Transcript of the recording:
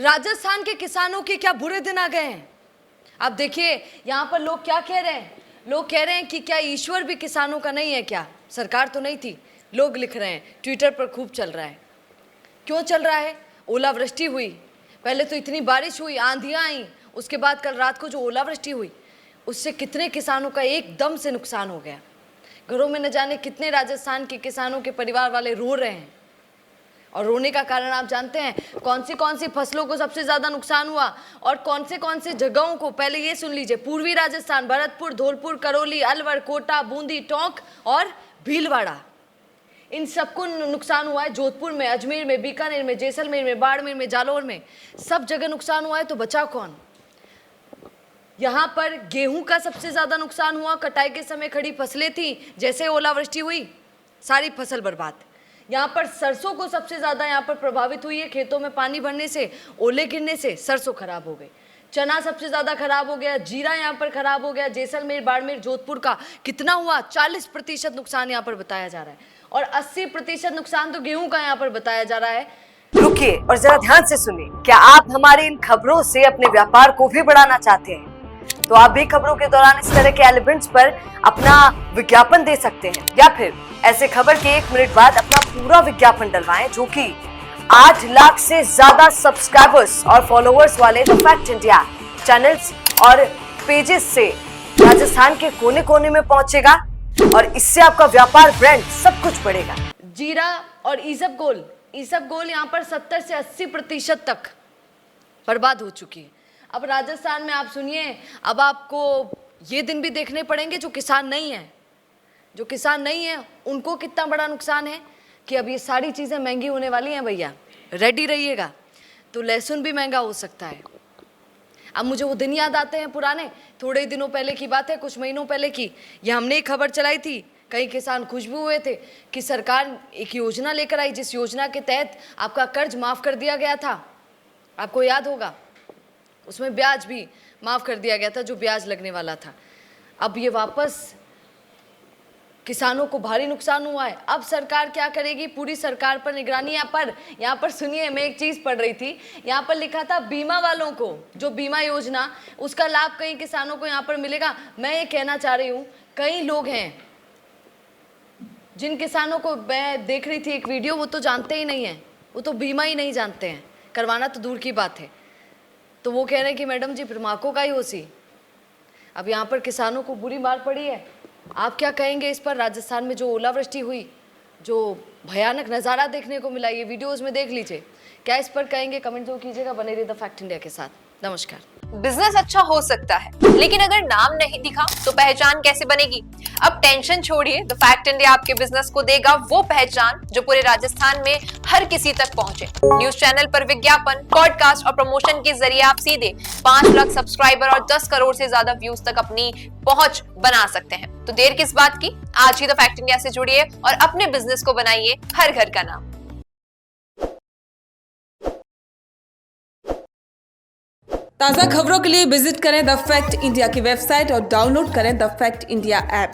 राजस्थान के किसानों के क्या बुरे दिन आ गए हैं। आप देखिए यहाँ पर लोग क्या कह रहे हैं। लोग कह रहे हैं कि क्या ईश्वर भी किसानों का नहीं है क्या। सरकार तो नहीं थी। लोग लिख रहे हैं, ट्विटर पर खूब चल रहा है। क्यों चल रहा है? ओलावृष्टि हुई, पहले तो इतनी बारिश हुई, आंधियाँ आई, उसके बाद कल रात को जो ओलावृष्टि हुई उससे कितने किसानों का एकदम से नुकसान हो गया। घरों में न जाने कितने राजस्थान के किसानों के परिवार वाले रो रहे हैं। और रोने का कारण आप जानते हैं, कौन सी फसलों को सबसे ज़्यादा नुकसान हुआ और कौन से जगहों को। पहले ये सुन लीजिए, पूर्वी राजस्थान, भरतपुर, धौलपुर, करौली, अलवर, कोटा, बूंदी, टोंक और भीलवाड़ा, इन सबको नुकसान हुआ है। जोधपुर में, अजमेर में, बीकानेर में, जैसलमेर में, बाड़मेर में, जालौर में, सब जगह नुकसान हुआ है। तो बचा कौन? यहाँ पर गेहूं का सबसे ज़्यादा नुकसान हुआ। कटाई के समय खड़ी फसलें थी, जैसे ओलावृष्टि हुई सारी फसल बर्बाद। यहाँ पर सरसों को सबसे ज़्यादा यहाँ पर प्रभावित हुई है। खेतों में पानी भरने से, ओले गिरने से सरसों खराब हो गई। चना सबसे ज़्यादा खराब हो गया, जीरा यहाँ पर खराब हो गया। जैसलमेर, बाड़मेर, जोधपुर का कितना हुआ? 40% नुकसान यहाँ पर बताया जा रहा है और 80% नुकसान तो गेहूं का यहाँ पर बताया जा रहा है। रुकिए और जरा ध्यान से सुनिए। क्या आप हमारी इन खबरों से अपने व्यापार को भी बढ़ाना चाहते हैं? तो आप भी खबरों के दौरान इस तरह के एलिमेंट्स पर अपना विज्ञापन दे सकते हैं, या फिर ऐसे खबर के 1 मिनट बाद अपना पूरा विज्ञापन डलवाएं, जो कि 8 लाख से ज्यादा सब्सक्राइबर्स और फॉलोअर्स वाले द फैक्ट इंडिया चैनल्स और पेजेस से राजस्थान के कोने कोने में पहुंचेगा और इससे आपका व्यापार, ब्रांड सब कुछ बढ़ेगा। जीरा और ईसबगोल यहाँ पर 70 से 80% तक बर्बाद हो चुकी है। अब राजस्थान में आप सुनिए, अब आपको ये दिन भी देखने पड़ेंगे जो किसान नहीं है उनको कितना बड़ा नुकसान है कि अब ये सारी चीज़ें महंगी होने वाली हैं। भैया रेडी रहिएगा। तो लहसुन भी महंगा हो सकता है। अब मुझे वो दिन याद आते हैं पुराने, थोड़े दिनों पहले की बात है, कुछ महीनों पहले की। ये हमने एक खबर चलाई थी, कई किसान खुश भी हुए थे कि सरकार एक योजना लेकर आई, जिस योजना के तहत आपका कर्ज माफ़ कर दिया गया था। आपको याद होगा, उसमें ब्याज भी माफ़ कर दिया गया था, जो ब्याज लगने वाला था। अब ये वापस किसानों को भारी नुकसान हुआ है। अब सरकार क्या करेगी? पूरी सरकार पर निगरानी। यहाँ पर सुनिए, मैं एक चीज़ पढ़ रही थी, यहाँ पर लिखा था बीमा वालों को, जो बीमा योजना, उसका लाभ कई किसानों को यहाँ पर मिलेगा। मैं ये कहना चाह रही हूँ, कई लोग हैं जिन किसानों को मैं देख रही थी एक वीडियो, वो तो जानते ही नहीं हैं, वो तो बीमा ही नहीं जानते हैं, करवाना तो दूर की बात है। तो वो कह रहे हैं कि मैडम जी फिर का ही होसी। अब यहाँ पर किसानों को बुरी मार पड़ी है। आप क्या कहेंगे इस पर? राजस्थान में जो ओलावृष्टि हुई, जो भयानक नज़ारा देखने को मिला, ये वीडियोस में देख लीजिए। क्या इस पर कहेंगे? कमेंट जरूर कीजिएगा। बने रहिए द फैक्ट इंडिया के साथ। नमस्कार। बिजनेस अच्छा हो सकता है, लेकिन अगर नाम नहीं दिखा तो पहचान कैसे बनेगी? अब टेंशन छोड़िए, द फैक्ट इंडिया आपके बिजनेस को देगा वो पहचान जो पूरे राजस्थान में हर किसी तक पहुंचे। न्यूज चैनल पर विज्ञापन, पॉडकास्ट और प्रमोशन के जरिए आप सीधे 5 लाख सब्सक्राइबर और 10 करोड़ से ज्यादा व्यूज तक अपनी पहुंच बना सकते हैं। तो देर किस बात की, आज ही द फैक्ट इंडिया से जुड़िए और अपने बिजनेस को बनाइए हर घर का नाम। ताज़ा खबरों के लिए विजिट करें द फैक्ट इंडिया की वेबसाइट और डाउनलोड करें द फैक्ट इंडिया ऐप।